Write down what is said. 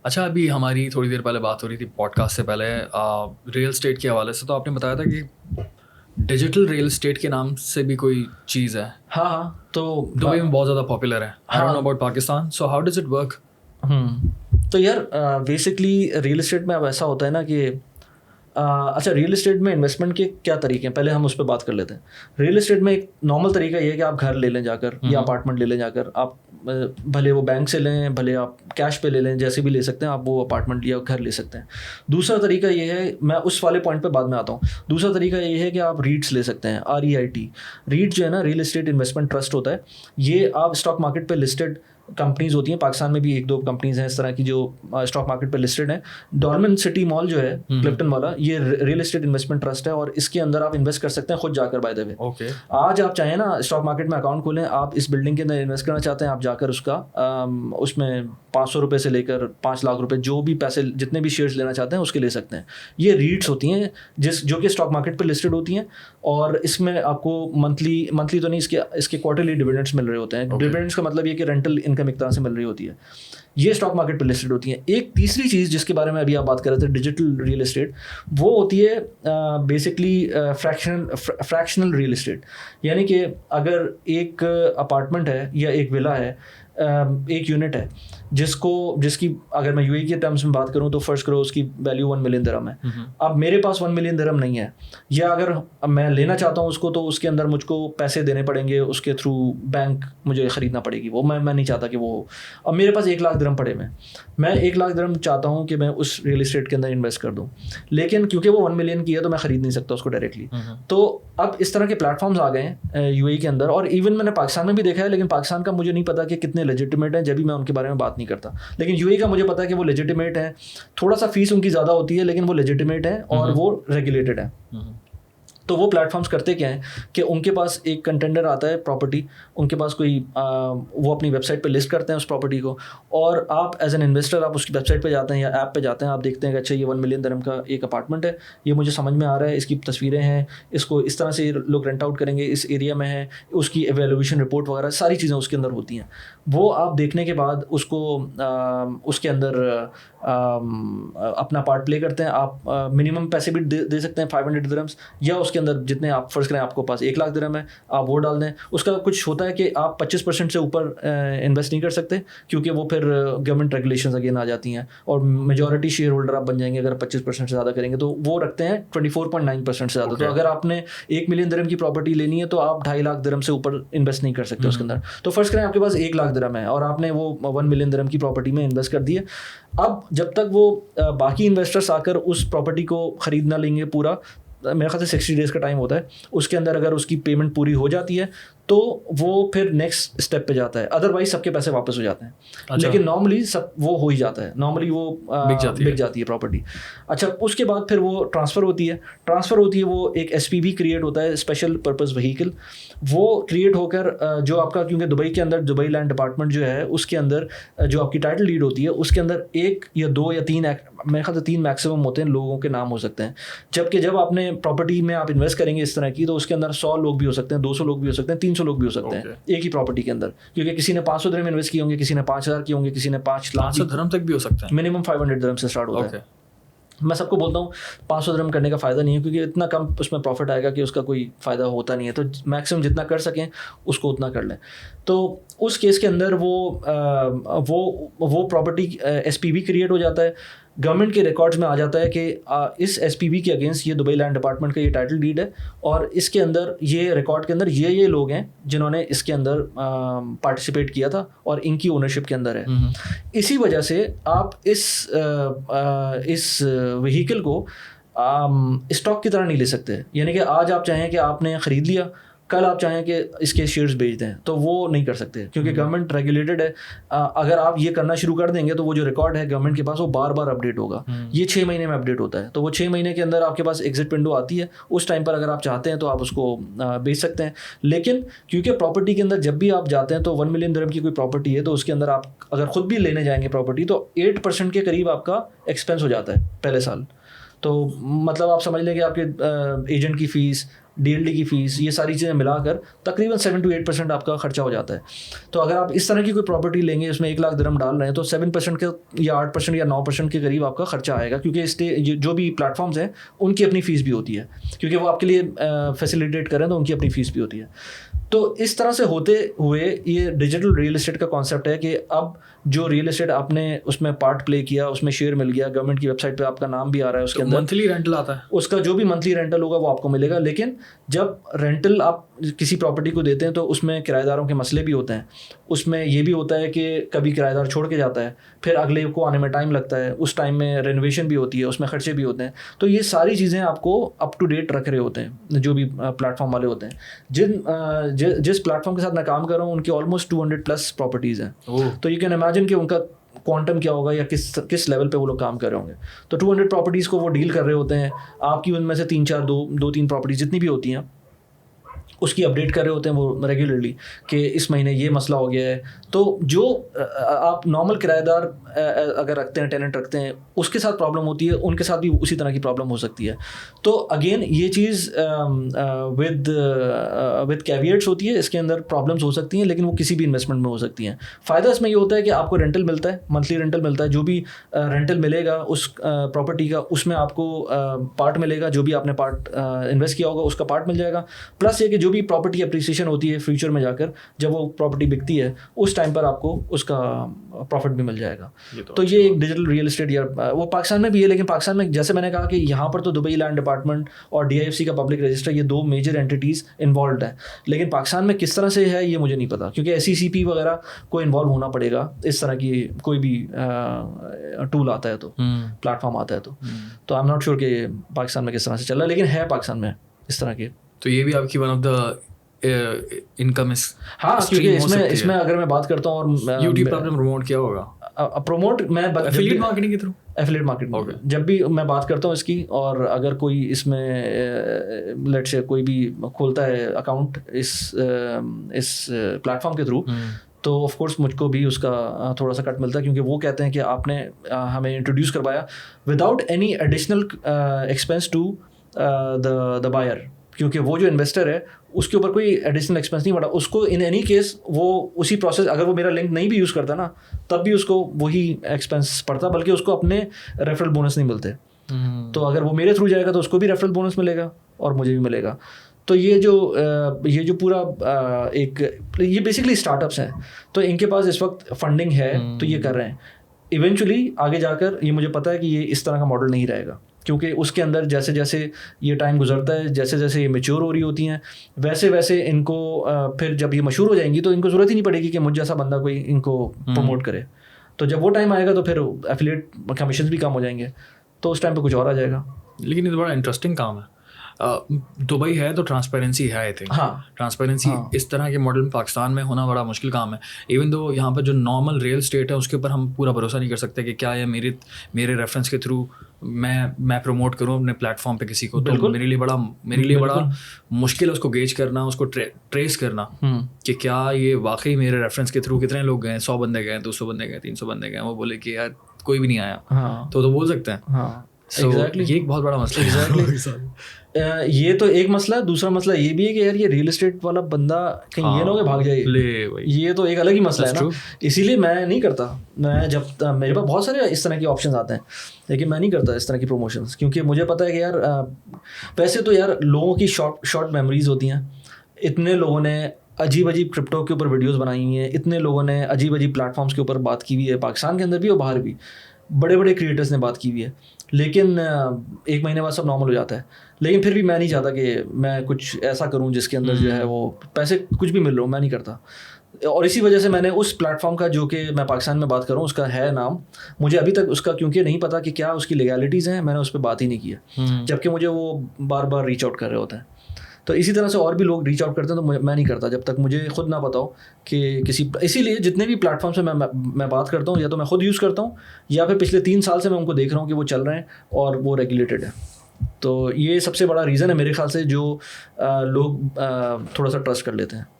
अच्छा, अभी हमारी थोड़ी देर पहले बात हो रही थी पॉडकास्ट से पहले रियल एस्टेट के हवाले से, तो आपने बताया था कि डिजिटल रियल एस्टेट के नाम से भी कोई चीज़ है। हाँ हाँ, तो दुबई में बहुत ज़्यादा पॉपुलर है। I don't know about Pakistan, so how does it work? तो यार बेसिकली रियल एस्टेट में अब ऐसा होता है ना कि अच्छा, रियल एस्टेट में इन्वेस्टमेंट के क्या तरीके हैं, पहले हम उस पर बात कर लेते हैं। रियल एस्टेट में एक नॉर्मल तरीका ये है कि आप घर ले लें जाकर या अपार्टमेंट ले लें जाकर। आप भले वो बैंक से लें, भले आप कैश पे ले लें, जैसे भी ले सकते हैं आप वो अपार्टमेंट या घर ले सकते हैं। दूसरा तरीका ये है, मैं उस वाले पॉइंट पे बाद में आता हूँ। दूसरा तरीका ये है कि आप रीट्स ले सकते हैं, REIT। रीट जो है ना, रियल एस्टेट इन्वेस्टमेंट ट्रस्ट होता है। ये आप स्टॉक मार्केट पे लिस्टेड कंपनीज होती हैं। पाकिस्तान में भी 1-2 कंपनीज हैं इस तरह की जो स्टॉक मार्केट पे लिस्टेड हैं। डॉल्मेन सिटी मॉल जो है क्लिफ्टन वाला, ये रियल एस्टेट इन्वेस्टमेंट ट्रस्ट है और इसके अंदर आप इन्वेस्ट कर सकते हैं खुद जाकर। बाय द वे, ओके, आज आप चाहें ना स्टॉक मार्केट में अकाउंट खोलें, आप इस बिल्डिंग के अंदर इन्वेस्ट करना चाहते हैं, आप जाकर उसका उसमें 500 रुपये से लेकर 5 लाख रुपए, जो भी पैसे, जितने भी शेयर्स लेना चाहते हैं उसके ले सकते हैं। ये रीट्स होती हैं जो कि स्टॉक मार्केट पर लिस्टेड होती हैं और इसमें आपको मंथली तो नहीं, इसके क्वार्टरली डिविडेंड्स मिल रहे होते हैं। डिविडेंड्स का मतलब ये कि रेंटल इनकम एक तरह से मिल रही होती है। ये स्टॉक मार्केट पर लिस्टेड होती है। एक तीसरी चीज़ जिसके बारे में अभी आप बात कर रहे थे, डिजिटल रियल एस्टेट, वो होती है बेसिकली फ्रैक्शनल रियल एस्टेट। यानी कि अगर एक अपार्टमेंट है या एक विला है, एक यूनिट है जिसकी अगर मैं यूएई के टर्म्स में बात करूं तो फर्स्ट करो उसकी वैल्यू 1 मिलियन दिरहम है। अब मेरे पास 1 मिलियन दिरहम नहीं है, या अगर मैं लेना चाहता हूं उसको, तो उसके अंदर मुझको पैसे देने पड़ेंगे, उसके थ्रू बैंक मुझे ख़रीदना पड़ेगी वो। मैं नहीं चाहता कि वो हो। अब मेरे पास 1 लाख दिरहम पड़े में, मैं 1 लाख दिरहम चाहता हूँ कि मैं उस रियल एस्टेट के अंदर इन्वेस्ट कर दूँ, लेकिन क्योंकि वो 1 मिलियन की है तो मैं ख़रीद नहीं सकता उसको डायरेक्टली। तो अब इस तरह के प्लेटफॉर्म्स आ गए हैं यूएई के अंदर, और इवन मैंने पाकिस्तान में भी देखा है, लेकिन पाकिस्तान का मुझे नहीं पता कि कितने लेजिटिमेट हैं, जब भी मैं उनके बारे में बात नहीं करता। लेकिन यूएई का मुझे पता है कि वो लेजिटिमेट है। थोड़ा सा फीस उनकी ज़्यादा होती है, लेकिन वो लेजिटिमेट है और वो रेगुलेटेड है। तो वो प्लेटफॉर्म्स करते क्या हैं कि उनके पास एक कंटेंडर आता है प्रॉपर्टी, उनके पास कोई वो अपनी वेबसाइट पे लिस्ट करते हैं उस प्रॉपर्टी को, और आप एज एन इन्वेस्टर आप उसकी वेबसाइट पे जाते हैं या ऐप पे जाते हैं, आप देखते हैं कि अच्छा ये 1 मिलियन दिरहम का एक अपार्टमेंट है, ये मुझे समझ में आ रहा है, इसकी तस्वीरें हैं, इसको इस तरह से लोग रेंट आउट करेंगे, इस एरिया में है, उसकी एवेल्यूएशन रिपोर्ट वगैरह सारी चीज़ें उसके अंदर होती हैं। वो आप देखने के बाद उसको उसके अंदर अपना पार्ट प्ले करते हैं। आप मिनिमम पैसे भी दे सकते हैं 500 दिरहम्स, या उसके अंदर जितने आप फर्ज करें आपको पास 1 लाख दिरहम है आप वो डाल दें। उसका कुछ होता है कि आप 25% से ऊपर इन्वेस्ट नहीं कर सकते, क्योंकि वो फिर गवर्नमेंट रेगुलेशंस अगेन आ जाती हैं, और मेजॉरिटी शेयर होल्डर आप बन जाएंगे अगर 25% से ज़्यादा करेंगे। तो वो रखते हैं 24.9% से ज़्यादा। तो अगर आपने 1 मिलियन दिरहम की प्रॉपर्टी लेनी है तो आप 2.5 लाख दिरहम से ऊपर इन्वेस्ट नहीं कर सकते उसके अंदर। तो फर्ज करें आपके पास 1 लाख दिरहम है और आपने वो 1 मिलियन दिरहम की प्रॉपर्टी में इन्वेस्ट कर दिए। अब जब तक वो बाकी इन्वेस्टर्स आकर उस प्रॉपर्टी को ख़रीद ना लेंगे, पूरा मेरे ख्याल से 60 डेज़ का टाइम होता है, उसके अंदर अगर उसकी पेमेंट पूरी हो जाती है तो वो फिर नेक्स्ट स्टेप पे जाता है। अदरवाइज सबके पैसे वापस हो जाते हैं। अच्छा। लेकिन नॉर्मली सब वो हो ही जाता है, नॉर्मली वो बिक जाती है प्रॉपर्टी। अच्छा, उसके बाद फिर वो ट्रांसफ़र होती है वो एक SPV क्रिएट होता है, स्पेशल पर्पस व्हीकल। वो क्रिएट होकर जो आपका, क्योंकि दुबई के अंदर दुबई लैंड डिपार्टमेंट जो है उसके अंदर जो आपकी टाइटल डीड होती है उसके अंदर 1 या 2 या 3, मेरे ख्याल से 3 मैक्सिमम होते हैं लोगों के नाम हो सकते हैं। जबकि जब आपने प्रॉपर्टी में आप इन्वेस्ट करेंगे इस तरह की, तो उसके अंदर 100 लोग भी हो सकते हैं, 200 लोग भी हो सकते हैं, 300 लोग भी हो सकते हैं एक ही प्रॉपर्टी के अंदर, क्योंकि किसी ने 500 दिरहम इन्वेस्ट किए होंगे, किसी ने 5000 किए होंगे, किसी ने 5 लाख। 500 दिरहम तक भी हो सकता है। मिनिमम 500 दिरहम से स्टार्ट होता है। मैं सबको बोलता हूँ 500 दिरहम करने का फ़ायदा नहीं है, क्योंकि इतना कम उसमें प्रॉफिट आएगा कि उसका कोई फ़ायदा होता नहीं है। तो मैक्सिमम जितना कर सकें उसको उतना कर लें। तो उस केस के अंदर वो प्रॉपर्टी SPV क्रिएट हो जाता है। गवर्नमेंट के रिकॉर्ड्स में आ जाता है कि इस SPV के अगेंस्ट ये दुबई लैंड डिपार्टमेंट का ये टाइटल डीड है, और इसके अंदर ये रिकॉर्ड के अंदर ये लोग हैं जिन्होंने इसके अंदर पार्टिसिपेट किया था और इनकी ओनरशिप के अंदर है। इसी वजह से आप इस व्हीकल को स्टॉक की तरह नहीं ले सकते। यानी कि आज आप चाहें कि आपने ख़रीद लिया, कल आप चाहें कि इसके शेयर्स बेच दें, तो वो नहीं कर सकते, क्योंकि गवर्नमेंट रेगुलेटेड है। अगर आप ये करना शुरू कर देंगे तो वो जो रिकॉर्ड है गवर्नमेंट के पास वो बार बार अपडेट होगा। ये 6 महीने में अपडेट होता है, तो वो 6 महीने के अंदर आपके पास एग्जिट विंडो आती है। उस टाइम पर अगर आप चाहते हैं तो आप उसको बेच सकते हैं। लेकिन क्योंकि प्रॉपर्टी के अंदर जब भी आप जाते हैं तो 1 मिलियन दिरहम की कोई प्रॉपर्टी है तो उसके अंदर आप अगर खुद भी लेने जाएंगे प्रॉपर्टी तो 8% के करीब आपका एक्सपेंस हो जाता है पहले साल। तो मतलब आप समझ लें कि आपके एजेंट की फ़ीस, DLD की फ़ीस, ये सारी चीज़ें मिलाकर तकरीबन 7 to 8% आपका खर्चा हो जाता है। तो अगर आप इस तरह की कोई प्रॉपर्टी लेंगे, उसमें 1 लाख दिरहम डाल रहे हैं, तो 7% के या 8% या 9% के करीब आपका खर्चा आएगा, क्योंकि जो भी प्लेटफॉर्म्स हैं उनकी अपनी फ़ीस भी होती है, क्योंकि वो आपके लिए फैसिलिटेट करें तो उनकी अपनी फ़ीस भी होती है। तो इस तरह से होते हुए ये डिजिटल रियल एस्टेट का कॉन्सेप्ट है कि अब जो रियल एस्टेट आपने उसमें पार्ट प्ले किया, उसमें शेयर मिल गया, गवर्नमेंट की वेबसाइट पे आपका नाम भी आ रहा है, उसके अंदर मंथली रेंटल आता है, उसका जो भी मंथली रेंटल होगा वो आपको मिलेगा। लेकिन जब रेंटल आप किसी प्रॉपर्टी को देते हैं तो उसमें किराएदारों के मसले भी होते हैं, उसमें ये भी होता है कि कभी किराएदार छोड़ के जाता है, फिर अगले को आने में टाइम लगता है, उस टाइम में रेनोवेशन भी होती है, उसमें खर्चे भी होते हैं। तो ये सारी चीज़ें आपको अप टू डेट रख रहे होते हैं जो भी प्लेटफॉर्म वाले होते हैं। जिस प्लेटफॉर्म के साथ मैं काम कर रहा हूँ उनकी ऑलमोस्ट 200+ प्रॉपर्टीज़ हैं। तो यू कैन इमेजिन कि उनका क्वांटम क्या होगा या किस लेवल पे वो लोग काम कर रहे होंगे। तो 200 प्रॉपर्टीज़ को वो डील कर रहे होते हैं। आपकी उनमें से 3 प्रॉपर्टीज़ जितनी भी होती हैं उसकी अपडेट कर रहे होते हैं वो रेगुलरली कि इस महीने ये मसला हो गया है। तो जो आप नॉर्मल किराएदार अगर रखते हैं, टेनेंट रखते हैं, उसके साथ प्रॉब्लम होती है, उनके साथ भी उसी तरह की प्रॉब्लम हो सकती है। तो अगेन ये चीज़ विद कैविएट्स होती है, इसके अंदर प्रॉब्लम्स हो सकती हैं, लेकिन वो किसी भी इन्वेस्टमेंट में हो सकती हैं। फ़ायदा इसमें ये होता है कि आपको रेंटल मिलता है, मंथली रेंटल मिलता है, जो भी रेंटल मिलेगा उस प्रॉपर्टी का, उसमें आपको पार्ट मिलेगा, जो भी आपने पार्ट इन्वेस्ट किया होगा उसका पार्ट मिल जाएगा। प्लस ये कि जो भी प्रॉपर्टी अप्रिसिएशन होती है फ्यूचर में जाकर, जब वो प्रॉपर्टी बिकती है उस टाइम पर आपको उसका प्रॉफिट भी मिल जाएगा। तो ये एक डिजिटल रियल एस्टेट या वो पाकिस्तान में भी है, लेकिन पाकिस्तान में जैसे मैंने कहा कि यहाँ पर तो दुबई लैंड डिपार्टमेंट और DIFC का पब्लिक रजिस्टर, ये 2 मेजर एंटिटीज़ इन्वॉल्व हैं। लेकिन पाकिस्तान में किस तरह से है ये मुझे नहीं पता, क्योंकि SECP वगैरह को इन्वॉल्व होना पड़ेगा इस तरह की कोई भी टूल आता है, तो प्लेटफॉर्म आता है। तो आई एम नॉट श्योर कि पाकिस्तान में किस तरह से चल रहा है, लेकिन है पाकिस्तान में इस तरह की। तो ये भी आपकी वन ऑफ द इनकम इस, हाँ, क्योंकि इसमें अगर मैं बात करता हूँ और यूट्यूब पर आपने प्रमोट किया होगा, प्रमोट मैं एफिलिएट मार्केटिंग के थ्रू, एफिलिएट मार्केटिंग जब भी मैं बात करता हूँ इसकी, और अगर कोई इसमें लेट्स से कोई भी खोलता है अकाउंट इस प्लेटफॉर्म के थ्रू, तो ऑफ कोर्स मुझको भी उसका थोड़ा सा कट मिलता है, क्योंकि वो कहते हैं कि आपने हमें इंट्रोड्यूस करवाया without any additional expense to the buyer, क्योंकि वो जो इन्वेस्टर है उसके ऊपर कोई एडिशनल एक्सपेंस नहीं पड़ा उसको। इन एनी केस वो उसी प्रोसेस, अगर वो मेरा लिंक नहीं भी यूज़ करता ना, तब भी उसको वही एक्सपेंस पड़ता, बल्कि उसको अपने रेफरल बोनस नहीं मिलते। तो अगर वो मेरे थ्रू जाएगा तो उसको भी रेफरल बोनस मिलेगा और मुझे भी मिलेगा। तो ये जो पूरा ये बेसिकली स्टार्टअप्स हैं, तो इनके पास इस वक्त फंडिंग है तो ये कर रहे हैं। इवेंचुअली आगे जाकर ये मुझे पता है कि ये इस तरह का मॉडल नहीं रहेगा, क्योंकि उसके अंदर जैसे जैसे ये टाइम गुजरता है, जैसे जैसे ये मैच्योर हो रही होती हैं, वैसे वैसे इनको फिर जब ये मशहूर हो जाएंगी तो इनको ज़रूरत ही नहीं पड़ेगी कि मुझ जैसा बंदा कोई इनको प्रमोट करे। तो जब वो टाइम आएगा तो फिर एफिलिएट कमीशन भी कम हो जाएंगे, तो उस टाइम पे कुछ और आ जाएगा। लेकिन ये तो बड़ा इंटरेस्टिंग काम है। दुबई है तो ट्रांसपेरेंसी है, आई थिंक। हाँ, ट्रांसपेरेंसी इस तरह के मॉडल में पाकिस्तान में होना बड़ा मुश्किल काम है। इवन दो यहाँ पर जो नॉर्मल रियल स्टेट है उसके ऊपर हम पूरा भरोसा नहीं कर सकते कि क्या ये मेरे रेफरेंस के थ्रू मैं प्रमोट करूँ अपने प्लेटफॉर्म पे किसी को, तो मेरे लिए बड़ा मुश्किल है उसको गेज करना, उसको ट्रेस करना कि क्या ये वाकई मेरे रेफरेंस के थ्रू कितने लोग गए, 100 बंदे गए, 200 बंदे गए, 300 बंदे गए, वो बोले कि यार कोई भी नहीं आया, तो बोल सकते हैं। Exactly. ये एक बहुत बड़ा मसला है। ये तो एक मसला है। दूसरा मसला ये भी है कि यार ये रियल एस्टेट वाला बंदा कहीं ये ना हो कि भाग जाए, ये तो एक अलग ही मसला है ना। इसीलिए मैं नहीं करता। मैं जब मेरे पास बहुत सारे इस तरह के ऑप्शंस आते हैं, लेकिन मैं नहीं करता इस तरह की प्रमोशंस, क्योंकि मुझे पता है कि यार वैसे तो यार लोगों की शॉर्ट मेमोरीज होती हैं। इतने लोगों ने अजीब अजीब क्रिप्टो के ऊपर वीडियोस बनाई हुई हैं, इतने लोगों ने अजीब अजीब प्लेटफॉर्म्स के ऊपर बात की हुई है, पाकिस्तान के अंदर भी और बाहर भी बड़े बड़े क्रिएटर्स ने बात की हुई है, लेकिन 1 महीने बाद सब नॉर्मल हो जाता है। लेकिन फिर भी मैं नहीं चाहता कि मैं कुछ ऐसा करूं जिसके अंदर जो है वो पैसे कुछ भी मिल रहा हो, मैं नहीं करता। और इसी वजह से मैंने उस प्लेटफॉर्म का, जो कि मैं पाकिस्तान में बात कर रहा हूँ, उसका है नाम, मुझे अभी तक उसका क्योंकि नहीं पता कि क्या उसकी लीगैलिटीज़ हैं, मैंने उस पर बात ही नहीं किया, जबकि मुझे वो बार बार रीच आउट कर रहे होते हैं। तो इसी तरह से और भी लोग रीच आउट करते हैं, तो मैं नहीं करता जब तक मुझे खुद ना पता हो कि इसीलिए जितने भी प्लेटफॉर्म से मैं बात करता हूँ, या तो मैं खुद यूज़ करता हूँ या फिर पिछले 3 साल से मैं उनको देख रहा हूँ कि वो चल रहे हैं और वो रेगुलेटेड है। तो ये सबसे बड़ा रीज़न है मेरे ख्याल से जो लोग थोड़ा सा ट्रस्ट कर लेते हैं।